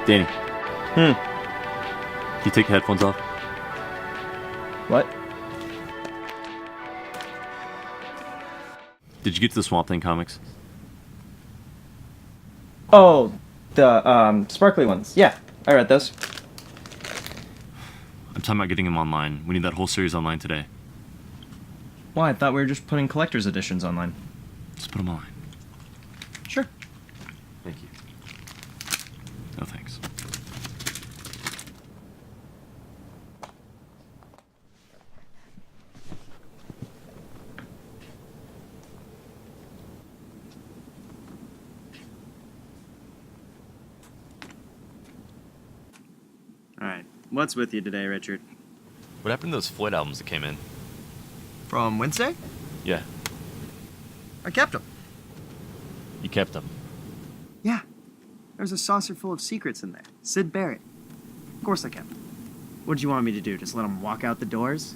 Danny, Hmm. can you take your headphones off? What? Did you get to the Swamp Thing comics? Oh, the sparkly ones. Yeah, I read those. I'm talking about getting them online. We need that whole series online today. Well, I thought we were just putting collector's editions online. Let's put them online. Sure. Thank you. No thanks. Alright, what's with you today, Richard? What happened to those Floyd albums that came in? From Wednesday? Yeah, I kept them. you kept them. Yeah. There's a saucer full of secrets in there. Sid Barrett. Of course I kept them. What did you want me to do? Just let them walk out the doors?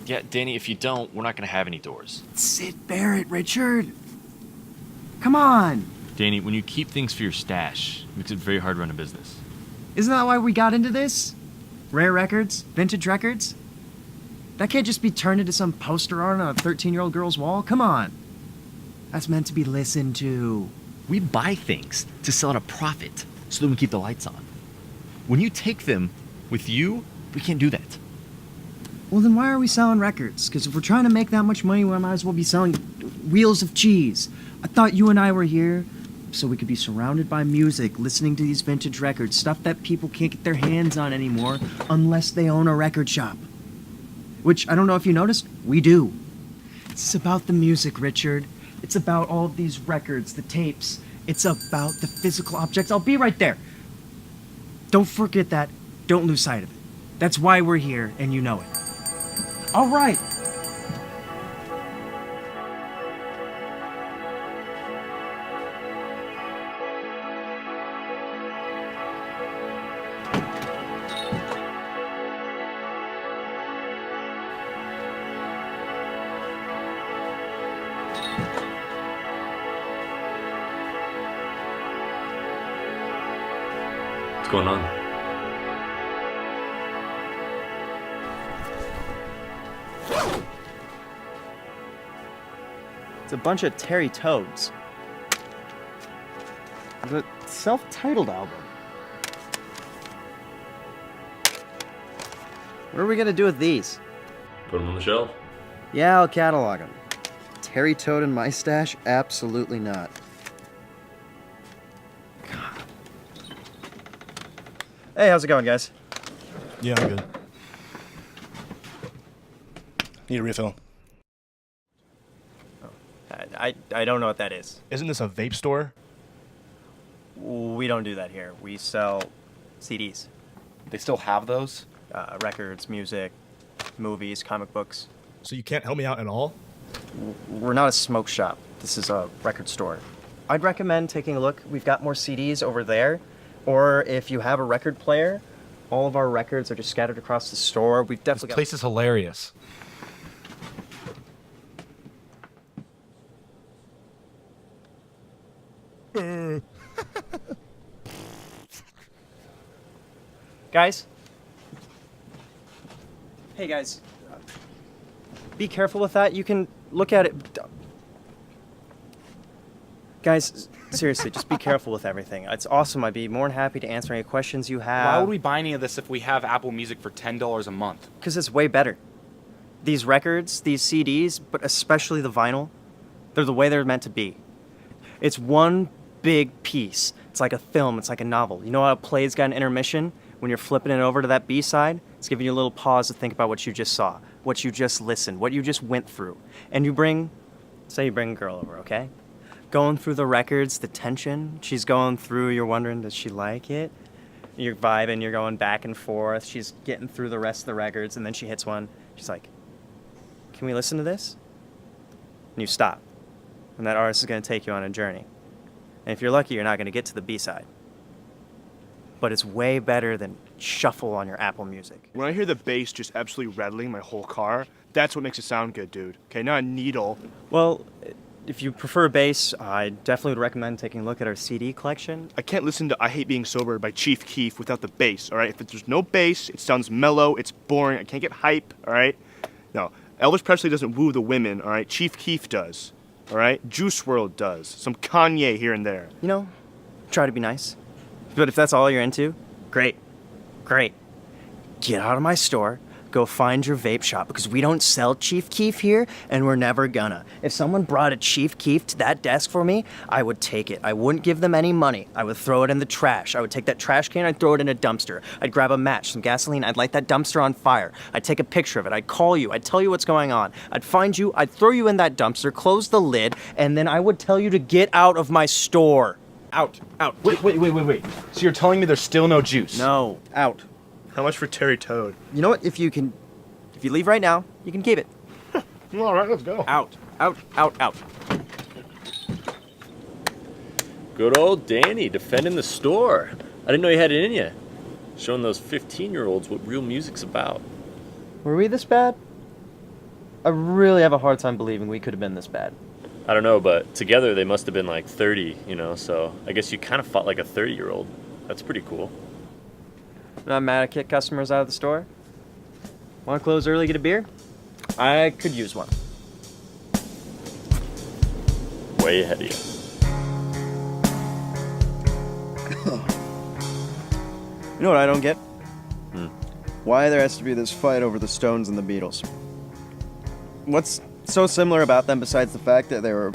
Yeah, Danny, if you don't, we're not gonna have any doors. It's Sid Barrett, Richard. Come on. Danny, when you keep things for your stash, it makes it very hard to run a business. Isn't that why we got into this? Rare records? Vintage records? That can't just be turned into some poster art on a 13-year-old girl's wall. Come on. That's meant to be listened to. We buy things to sell at a profit so that we can keep the lights on. When you take them with you, we can't do that. Well, then why are we selling records? Because if we're trying to make that much money, we might as well be selling wheels of cheese. I thought you and I were here so we could be surrounded by music, listening to these vintage records, stuff that people can't get their hands on anymore unless they own a record shop. Which, I don't know if you noticed, we do. It's about the music, Richard. It's about all of these records, the tapes. It's about the physical objects. I'll be right there. Don't forget that. Don't lose sight of it. That's why we're here, and you know it. All right. What's going on? It's a bunch of Terry Toads. The self-titled album. What are we gonna do with these? Put them on the shelf. Yeah, I'll catalog them. Terry Toad in my stash? Absolutely not. God. Hey, how's it going, guys? Yeah, I'm good. Need a refill. I don't know what that is. Isn't this a vape store? We don't do that here. We sell CDs. They still have those? Records, music, movies, comic books. So you can't help me out at all? We're not a smoke shop. This is a record store. I'd recommend taking a look. We've got more CDs over there. Or if you have a record player, all of our records are just scattered across the store. We've definitely This place is hilarious. Guys? Hey, guys. Be careful with that. You can look at it. Guys, seriously, just be careful with everything. It's awesome. I'd be more than happy to answer any questions you have. Why would we buy any of this if we have Apple Music for $10 a month? Because it's way better. These records, these CDs, but especially the vinyl, they're the way they're meant to be. It's one big piece. It's like a film. It's like a novel. You know how a play's got an intermission? When you're flipping it over to that B-side, it's giving you a little pause to think about what you just saw, what you just listened, what you just went through. And say you bring a girl over, okay? Going through the records, the tension, she's going through, you're wondering, does she like it? You're vibing, you're going back and forth, she's getting through the rest of the records, and then she hits one, she's like, can we listen to this? And you stop. And that artist is gonna take you on a journey. And if you're lucky, you're not gonna get to the B-side. But it's way better than shuffle on your Apple Music. When I hear the bass just absolutely rattling my whole car, that's what makes it sound good, dude. Okay, not a needle. Well, if you prefer bass, I definitely would recommend taking a look at our CD collection. I can't listen to I Hate Being Sober by Chief Keef without the bass, all right? If there's no bass, it sounds mellow, it's boring, I can't get hype, all right? No, Elvis Presley doesn't woo the women, all right? Chief Keef does, all right? Juice WRLD does. Some Kanye here and there. You know, try to be nice. But if that's all you're into, great. Great. Get out of my store. Go find your vape shop, because we don't sell Chief Keef here, and we're never gonna. If someone brought a Chief Keef to that desk for me, I would take it. I wouldn't give them any money. I would throw it in the trash. I would take that trash can, I'd throw it in a dumpster. I'd grab a match, some gasoline, I'd light that dumpster on fire. I'd take a picture of it. I'd call you. I'd tell you what's going on. I'd find you. I'd throw you in that dumpster, close the lid, and then I would tell you to get out of my store. Out. Out. Wait. So you're telling me there's still no juice? No. Out. How much for Terry Toad? You know what? If you leave right now, you can keep it. All right, let's go. Out. Out. Out. Out. Good old Danny defending the store. I didn't know you had it in you. Showing those 15-year-olds what real music's about. Were we this bad? I really have a hard time believing we could have been this bad. I don't know, but together they must have been like 30, so I guess you kind of fought like a 30-year-old. That's pretty cool. Not mad to kick customers out of the store? Want to close early, get a beer? I could use one. Way ahead of you. You know what I don't get? Why there has to be this fight over the Stones and the Beatles. What's so similar about them besides the fact that they were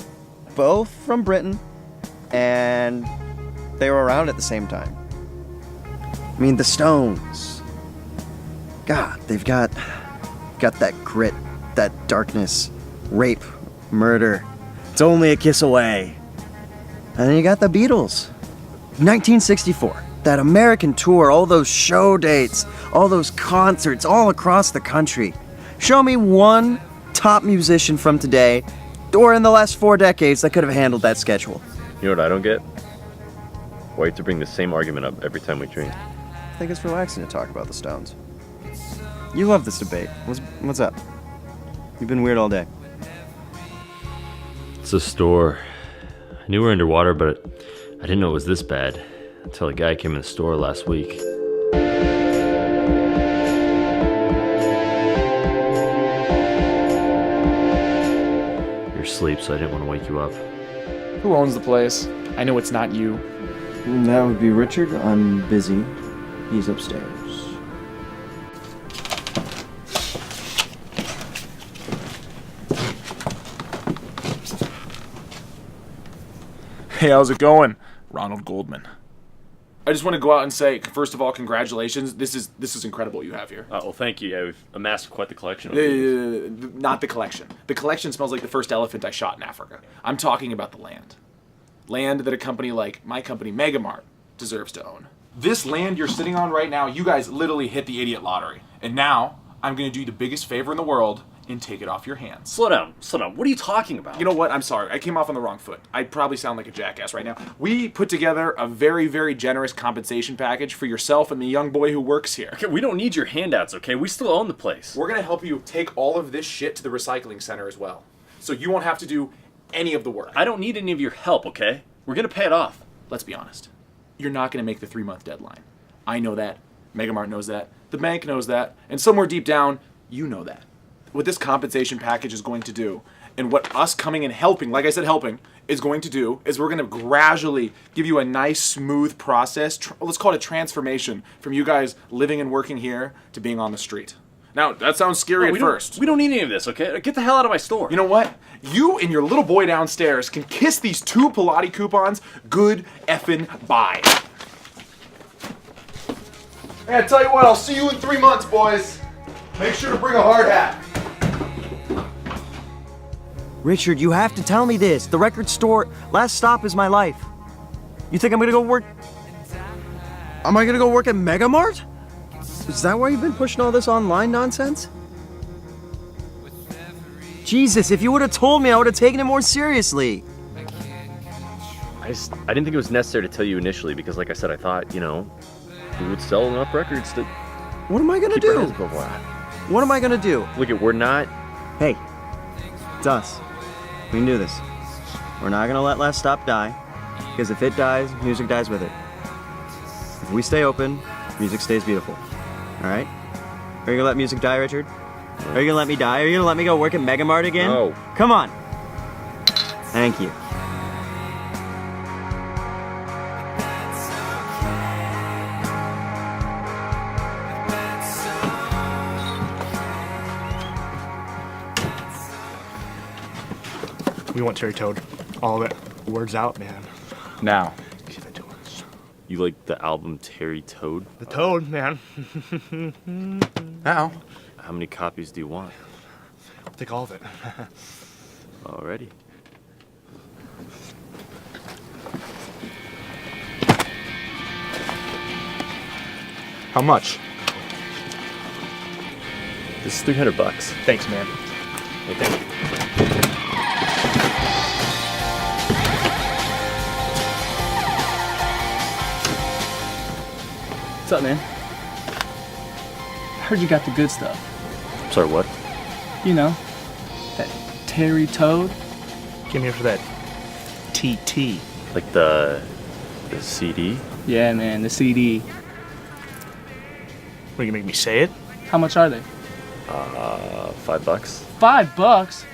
both from Britain and they were around at the same time? I mean, the Stones. God, they've got that grit, that darkness, rape, murder. It's only a kiss away. And then you got the Beatles. 1964. That American tour, all those show dates, all those concerts all across the country. Show me one top musician from today or in the last 4 decades that could have handled that schedule. You know what I don't get? Why you have to bring the same argument up every time we drink? I think it's relaxing to talk about the Stones. You love this debate. What's up? You've been weird all day. It's a store. I knew we were underwater, but I didn't know it was this bad until a guy came in the store last week. You're asleep, so I didn't want to wake you up. Who owns the place? I know it's not you. That would be Richard. I'm busy. He's upstairs. Hey, how's it going? Ronald Goldman. I just want to go out and say, first of all, congratulations. This is incredible you have here. Oh, well, thank you. Yeah, we've amassed quite the collection. Not the collection. The collection smells like the first elephant I shot in Africa. I'm talking about the land. Land that a company like my company, Megamart, deserves to own. This land you're sitting on right now, you guys literally hit the idiot lottery. And now, I'm going to do you the biggest favor in the world and take it off your hands. Slow down. What are you talking about? You know what? I'm sorry. I came off on the wrong foot. I probably sound like a jackass right now. We put together a very, very generous compensation package for yourself and the young boy who works here. Okay, we don't need your handouts, okay? We still own the place. We're going to help you take all of this shit to the recycling center as well. So you won't have to do any of the work. I don't need any of your help, okay? We're going to pay it off. Let's be honest. You're not going to make the 3-month deadline. I know that. Megamart knows that. The bank knows that. And somewhere deep down, you know that. What this compensation package is going to do, and what us coming and helping, like I said, helping, is going to do, is we're going to gradually give you a nice, smooth process. Let's call it a transformation from you guys living and working here to being on the street. Now, that sounds scary at first. We don't need any of this, okay? Get the hell out of my store. You know what? You and your little boy downstairs can kiss these 2 Pilates coupons good effing bye. Hey, I tell you what, I'll see you in 3 months, boys. Make sure to bring a hard hat. Richard, you have to tell me this. The record store, last stop is my life. You think I'm gonna go work? Am I gonna go work at Megamart? Is that why you've been pushing all this online nonsense? Jesus, if you would have told me, I would have taken it more seriously. I didn't think it was necessary to tell you initially because, like I said, I thought, we would sell enough records to What am I gonna keep our do? heads above water. What am I gonna do? Look, we're not. Hey, it's us. We can do this. We're not gonna let Last Stop die, because if it dies, music dies with it. If we stay open, music stays beautiful. Alright? Are you gonna let music die, Richard? Are you gonna let me die? Are you gonna let me go work at Megamart again? No. Come on! Thank you. We want Terry Toad. All of it. Words out, man. Now. Give it to us. You like the album Terry Toad? The Toad, man. Now. How many copies do you want? I'll take all of it. Already. How much? This is $300. Thanks, man. Hey, thank you. What's up, man? I heard you got the good stuff. Sorry, what? You know, that Terry Toad. Came here for that TT. Like the CD? Yeah, man, the CD. What, you gonna make me say it? How much are they? $5. $5?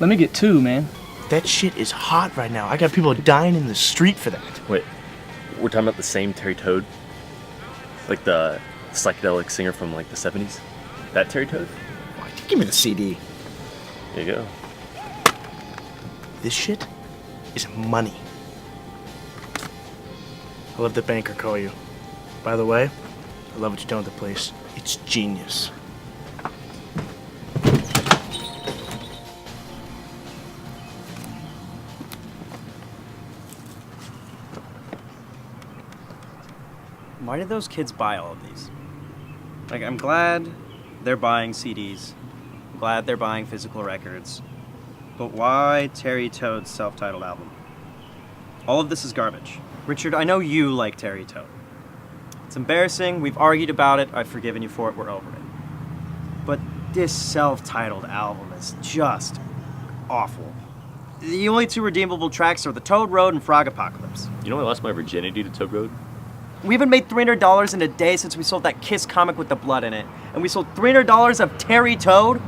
Let me get 2, man. That shit is hot right now. I got people dying in the street for that. Wait, we're talking about the same Terry Toad? Like the psychedelic singer from like the 70s? That Terry Toad? Give me the CD. There you go. This shit is money. I love the banker call you. By the way, I love what you're doing with the place. It's genius. Why did those kids buy all of these? Like, I'm glad they're buying CDs. I'm glad they're buying physical records. But why Terry Toad's self-titled album? All of this is garbage. Richard, I know you like Terry Toad. It's embarrassing. We've argued about it. I've forgiven you for it. We're over it. But this self-titled album is just awful. The only 2 redeemable tracks are The Toad Road and Frog Apocalypse. You know I lost my virginity to Toad Road? We haven't made $300 in a day since we sold that Kiss comic with the blood in it. And we sold $300 of Terry Toad?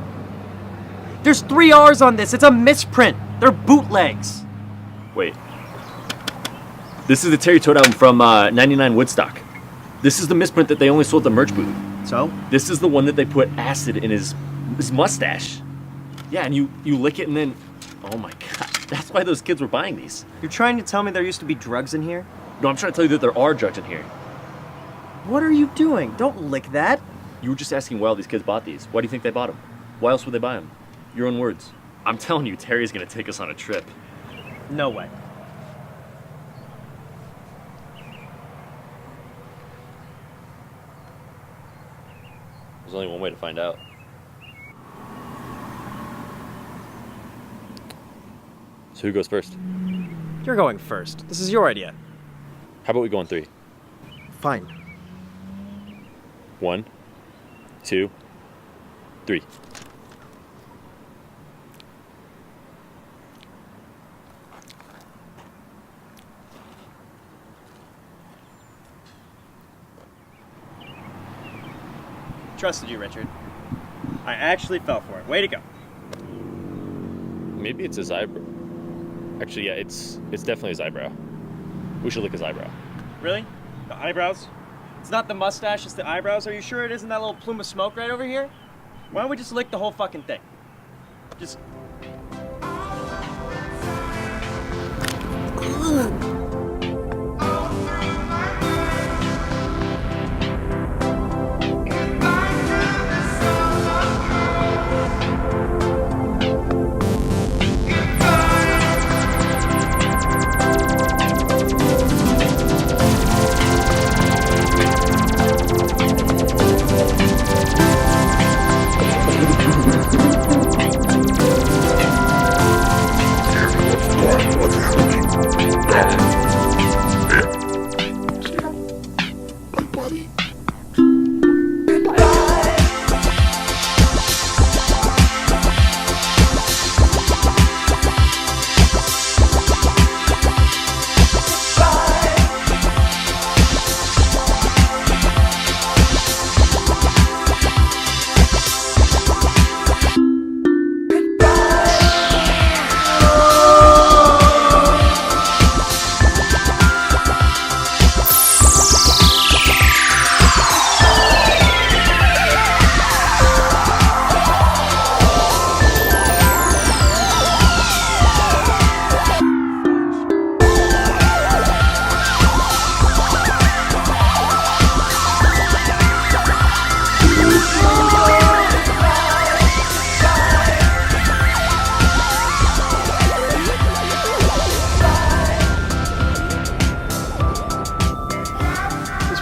There's 3 R's on this. It's a misprint. They're bootlegs. Wait. This is the Terry Toad album from 99 Woodstock. This is the misprint that they only sold the merch booth. So? This is the one that they put acid in his mustache. Yeah, and you lick it and then... Oh my god. That's why those kids were buying these. You're trying to tell me there used to be drugs in here? No, I'm trying to tell you that there are drugs in here. What are you doing? Don't lick that. You were just asking why all these kids bought these. Why do you think they bought them? Why else would they buy them? Your own words. I'm telling you, Terry's gonna take us on a trip. No way. There's only one way to find out. So who goes first? You're going first. This is your idea. How about we go on 3? Fine. 1, 2, 3. Trusted you, Richard. I actually fell for it. Way to go. Maybe it's his eyebrow. Actually, yeah, it's definitely his eyebrow. We should lick his eyebrow. Really? The eyebrows? It's not the mustache, it's the eyebrows. Are you sure it isn't that little plume of smoke right over here? Why don't we just lick the whole fucking thing? Just... Yeah.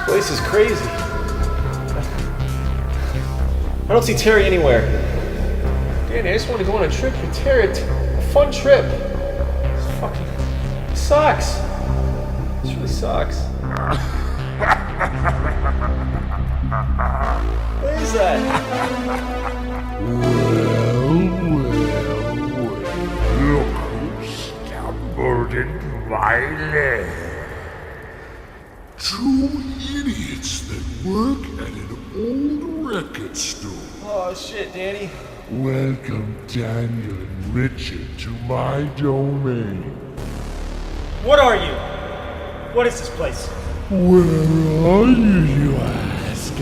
Place is crazy. I don't see Terry anywhere. Danny, I just want to go on a trip with Terry. A fun trip. This fucking sucks. This really sucks. What is that? Look who stumbled into my lair. Two idiots that work at an old record store. Oh shit, Danny. Welcome Daniel and Richard to my domain. What are you? What is this place? Where are you, you ask?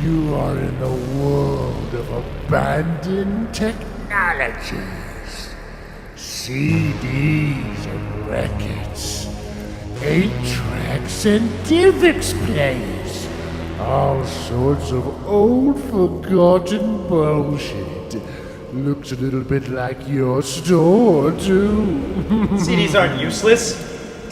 You are in the world of abandoned technologies. CDs and records. 8-tracks and DivX players. All sorts of old forgotten bullshit. Looks a little bit like your store, too. CDs aren't useless.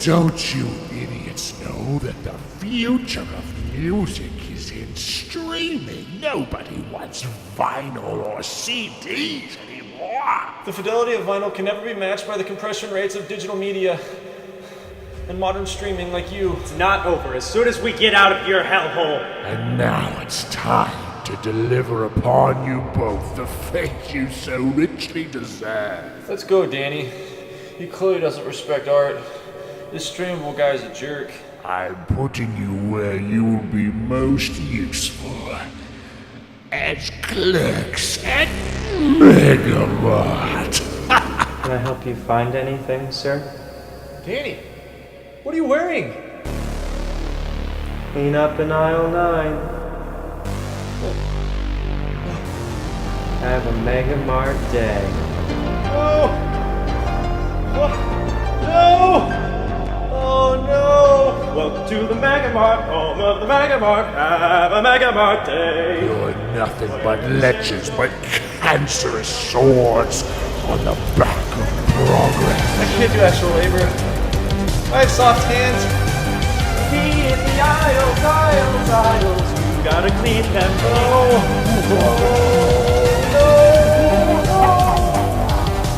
Don't you idiots know that the future of music is in streaming? Nobody wants vinyl or CDs anymore. The fidelity of vinyl can never be matched by the compression rates of digital media and modern streaming like you. It's not over as soon as we get out of your hellhole. And now it's time to deliver upon you both the fate you so richly deserve. Let's go, Danny. He clearly doesn't respect art. This streamable guy's a jerk. I'm putting you where you'll be most useful. As clerks at Megamart. Can I help you find anything, sir? Danny, what are you wearing? Clean up in aisle 9. Have a Megamart day. No! No! Oh no! Welcome to the Megamart, home of the Megamart. Have a Megamart day. You're nothing but leches, but cancerous swords on the back of progress. I can't do actual labor. I have soft hands. Key in the aisles. You gotta clean them.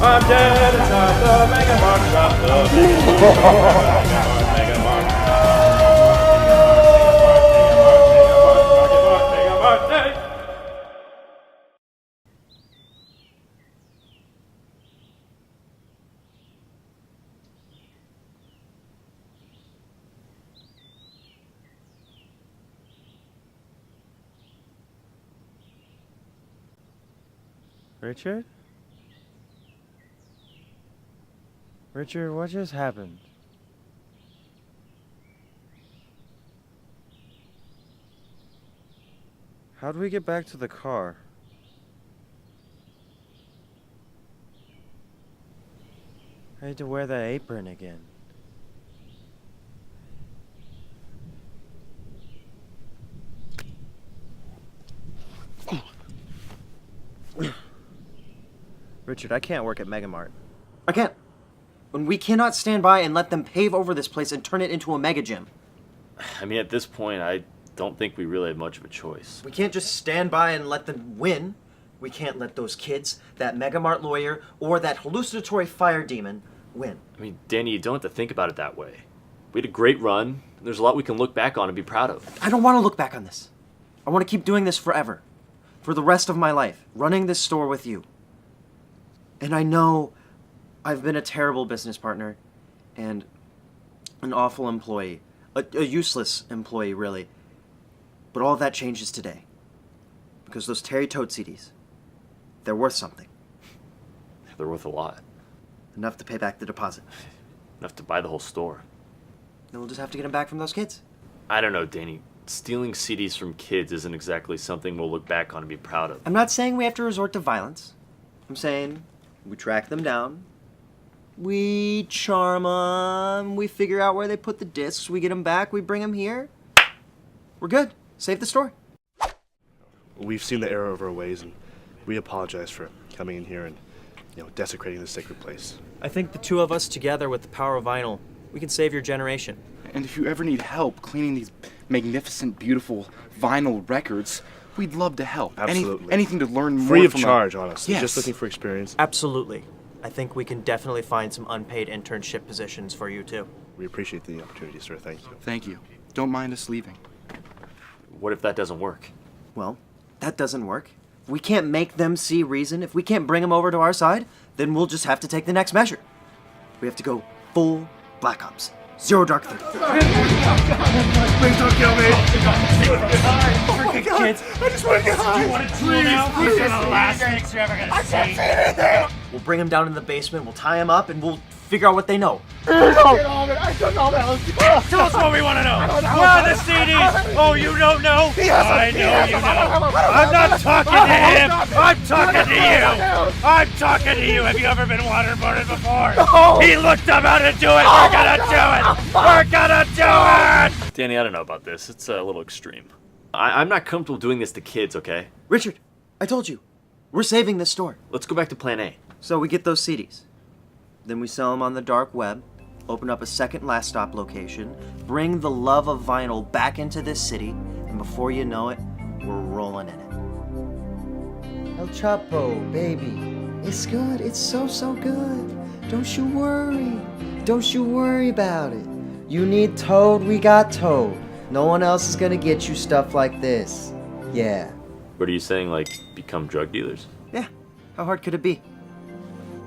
I'm dead inside the Megamart shop. The Megamart. Megamart day. Richard? Richard, what just happened? How do we get back to the car? I had to wear that apron again. Richard, I can't work at Megamart. I can't. And we cannot stand by and let them pave over this place and turn it into a mega gym. I mean, at this point, I don't think we really have much of a choice. We can't just stand by and let them win. We can't let those kids, that Megamart lawyer, or that hallucinatory fire demon win. I mean, Danny, you don't have to think about it that way. We had a great run. And there's a lot we can look back on and be proud of. I don't want to look back on this. I want to keep doing this forever. For the rest of my life, running this store with you. And I know I've been a terrible business partner and an awful employee, a useless employee, really. But all of that changes today. Because those Terry Toad CDs, they're worth something. They're worth a lot. Enough to pay back the deposit. Enough to buy the whole store. Then we'll just have to get them back from those kids. I don't know, Danny. Stealing CDs from kids isn't exactly something we'll look back on and be proud of. I'm not saying we have to resort to violence. I'm saying we track them down. We charm them. We figure out where they put the discs. We get them back. We bring them here. We're good. Save the store. We've seen the error of our ways, and we apologize for coming in here and, desecrating this sacred place. I think the two of us together with the power of vinyl, We can save your generation. And if you ever need help cleaning these magnificent, beautiful vinyl records, we'd love to help. Absolutely. Anything to learn more Free of from charge, honestly. Yes. Just looking for experience. Absolutely. I think we can definitely find some unpaid internship positions for you, too. We appreciate the opportunity, sir. Thank you. Thank you. Don't mind us leaving. What if that doesn't work? Well, that doesn't work. If we can't make them see reason, if we can't bring them over to our side, then we'll just have to take the next measure. We have to go full Black Ops. Zero Dark 30. Please don't kill me. Freaking kids. I just want to get high. You want to drill now? This is the last thing you're ever gonna see. We'll bring them down in the basement, we'll tie them up, and we'll figure out what they know. I don't know that. Tell us what we want to know. Where are the CDs? Oh, you don't know? I know you know. I'm not talking to him. I'm talking to you. I'm talking to you. Have you ever been waterboarded before? No. He looked up how to do it. We're gonna do it. We're gonna do it. Danny, I don't know about this. It's a little extreme. I'm not comfortable doing this to kids, okay? Richard, I told you. We're saving this store. Let's go back to plan A. So we get those CDs. Then we sell them on the dark web, open up a second last stop location, bring the love of vinyl back into this city, and before you know it, we're rolling in it. El Chapo, baby. It's good. It's so good. Don't you worry. Don't you worry about it. You need Toad, we got Toad. No one else is gonna get you stuff like this. Yeah. What are you saying, like, become drug dealers? Yeah, how hard could it be?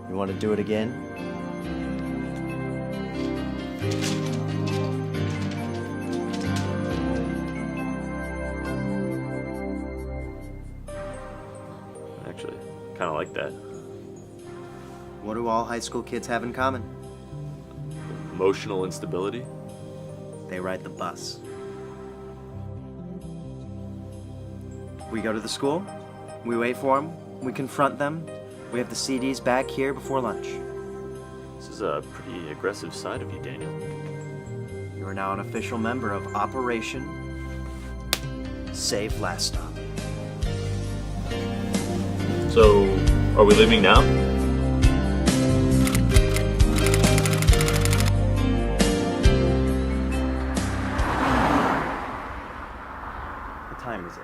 You want to do it again? Actually, kind of like that. What do all high school kids have in common? Emotional instability? They ride the bus. We go to the school, we wait for them, we confront them, we have the CDs back here before lunch. This is a pretty aggressive side of you, Daniel. You are now an official member of Operation Save Last Stop. So, are we leaving now? What time is it?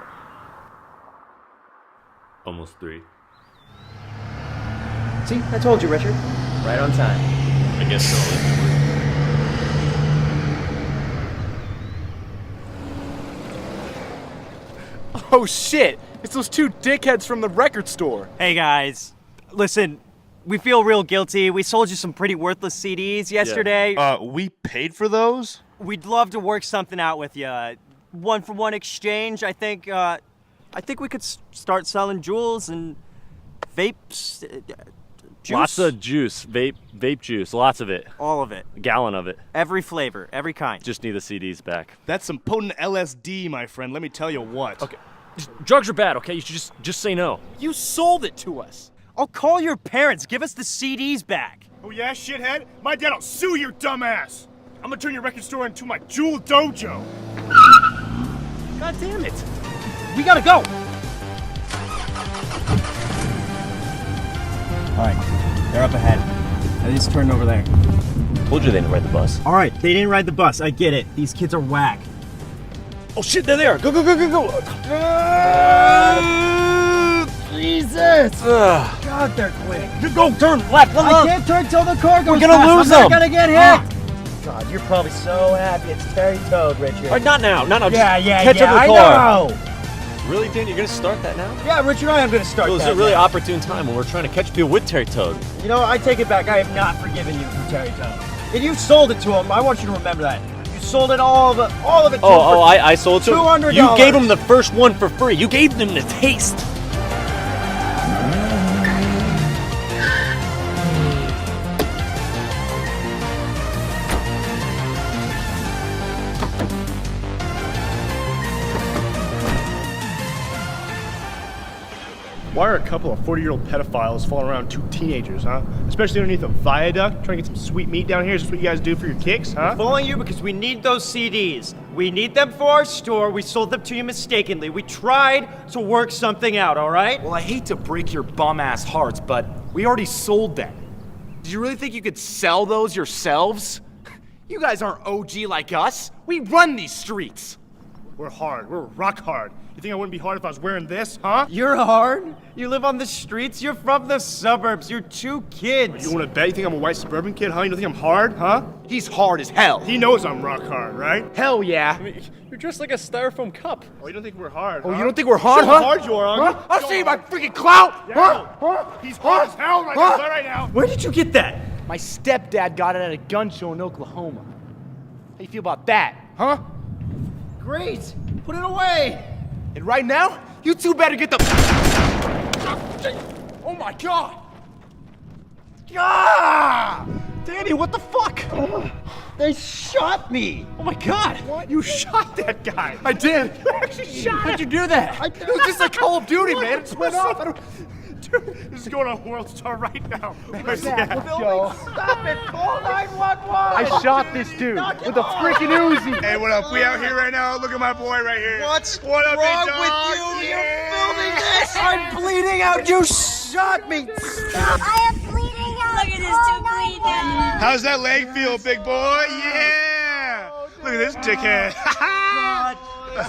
Almost 3. See, I told you, Richard. Right on time. I guess so. Oh shit! It's those two dickheads from the record store. Hey guys, listen, we feel real guilty. We sold you some pretty worthless CDs yesterday. We paid for those? We'd love to work something out with you. One-for-one exchange. I think we could start selling jewels and vapes. Juice. Lots of juice, vape juice, lots of it. All of it. A gallon of it. Every flavor, every kind. Just need the CDs back. That's some potent LSD, my friend. Let me tell you what. Okay. Drugs are bad, okay? You should just say no. You sold it to us. I'll call your parents. Give us the CDs back. Oh yeah, shithead? My dad'll sue your dumb ass. I'm gonna turn your record store into my jewel dojo. God damn it. We gotta go. All right, they're up ahead. Now just turn over there. Told you they didn't ride the bus. All right, they didn't ride the bus. I get it. These kids are whack. Oh shit, they're there. Go, go, go, go, go. Jesus! God, they're quick. Go, turn left. I can't turn till the car goes We're gonna past. lose I'm them. not gonna get hit. God, you're probably so happy it's Terry Toad, Richard. All right, not now. Just Catch catch up I the car. know. Really, Dan? You're gonna start that now? Yeah, Richard, I am gonna start Well, it's that a really now. opportune time when we're trying to catch people with Terry Toad. You know, I take it back. I have not forgiven you for Terry Toad. And you sold it to him. I want you to remember that. You sold it all of it to him for I sold it to him. $200. You gave him the first one for free. You gave them the taste. Why are a couple of 40-year-old pedophiles following around two teenagers, huh? Especially underneath a viaduct, trying to get some sweet meat down here. Is this what you guys do for your kicks, huh? We're following you because we need those CDs. We need them for our store. We sold them to you mistakenly. We tried to work something out, all right? Well, I hate to break your bum-ass hearts, but we already sold them. Did you really think you could sell those yourselves? You guys aren't OG like us. We run these streets. We're hard. We're rock hard. You think I wouldn't be hard if I was wearing this, huh? You're hard? You live on the streets? You're from the suburbs. You're 2 kids. You wanna bet? You think I'm a white suburban kid, huh? You don't think I'm hard, huh? He's hard as hell. He knows I'm rock hard, right? Hell yeah. I mean, you're dressed like a styrofoam cup. Oh, you don't think we're hard, Oh, huh? you don't think we're hard, Show huh? how hard you are, Huh? I'll see my freaking clout. Yeah. Huh? He's hard as hell right Huh? now, right now. Where did you get that? My stepdad got it at a gun show in Oklahoma. How you feel about that, huh? Great. Put it away. And right now, you two better get the... Oh my God! Ah! Danny, what the fuck? They shot me. Oh my God! What? You shot that guy. I did. You actually shot How'd you do that? It was just like Call of Duty, man. It just went off. I don't... Dude, this is going on World Star right now. Let's go. Stop it. Call 911. I shot this dude with a freaking Uzi. Hey, what up? We out here right now. Look at my boy right here. What's what up, wrong big with dog? you? Yeah. You're filming this. I'm bleeding out. You shot me. Stop. I am bleeding out. Look at this dude bleeding out. How's that leg feel, big boy? Yeah. Look at this dickhead.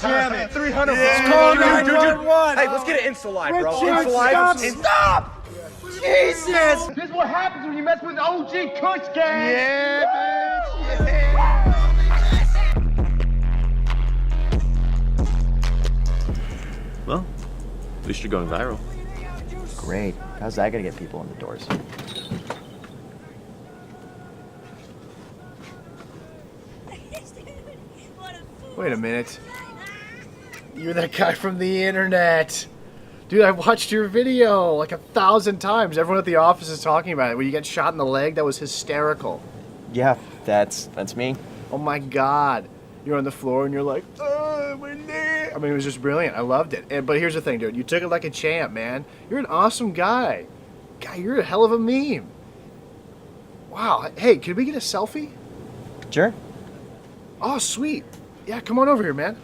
Damn it. 300. Yeah. Call 911. Hey, let's get an Insta Live, bro. Richard, Insta Live. stop. Jesus. This is what happens when you mess with OG Kush gang. Yeah, bitch. Well, at least you're going viral. Great. How's that gonna get people in the doors? Wait a minute. You're that guy from the internet. Dude, I watched your video like 1,000 times. Everyone at the office is talking about it. When you get shot in the leg, that was hysterical. Yeah, that's me. Oh my God. You're on the floor and you're like, oh, my leg. I mean, it was just brilliant. I loved it. But here's the thing, dude. You took it like a champ, man. You're an awesome guy. Guy, you're a hell of a meme. Wow. Hey, could we get a selfie? Sure. Oh, sweet. Yeah, come on over here, man.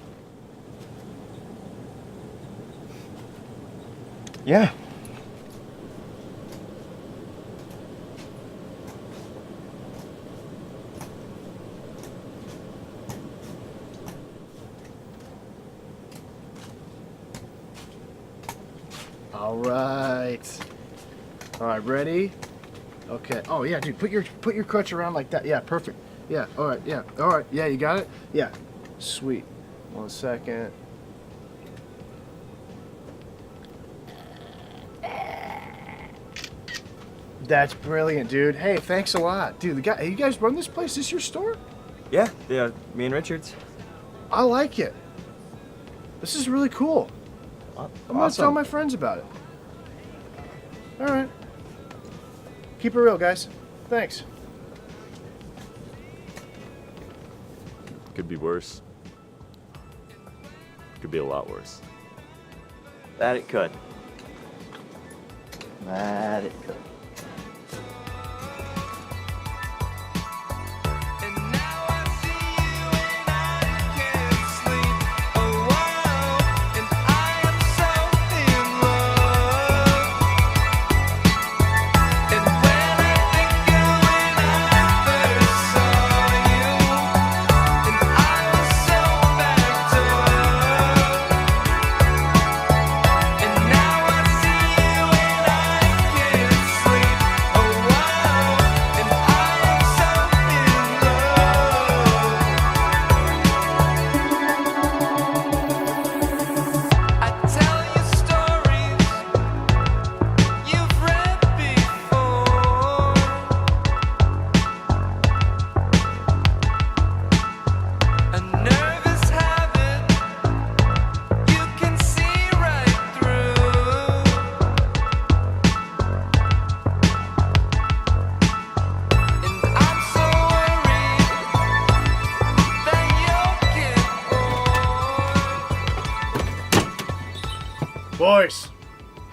Yeah. All right. All right, ready? Okay. Oh yeah, dude, put your crutch around like that. Yeah, perfect. Yeah. All right. Yeah. All right. Yeah, you got it. Yeah. Sweet. 1 second. That's brilliant, dude. Hey, thanks a lot, dude. The guy, you guys run this place? Is this your store? Yeah, me and Richards. I like it. This is really cool. I'm gonna tell my friends about it. All right. Keep it real, guys. Thanks. Could be worse. Could be a lot worse. That it could. That it could.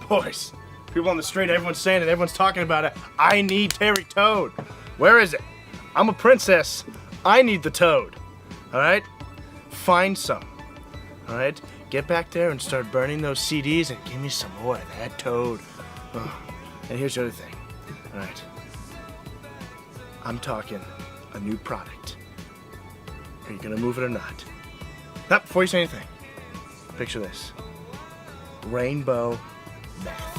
Boys, people on the street, everyone's saying it, everyone's talking about it. I need Terry Toad. Where is it? I'm a princess. I need the toad. All right? Find some. All right? Get back there and start burning those CDs and give me some more of that toad. Oh. And here's the other thing. All right? I'm talking a new product. Are you gonna move it or not? Now, before you say anything, picture this. Rainbow meth.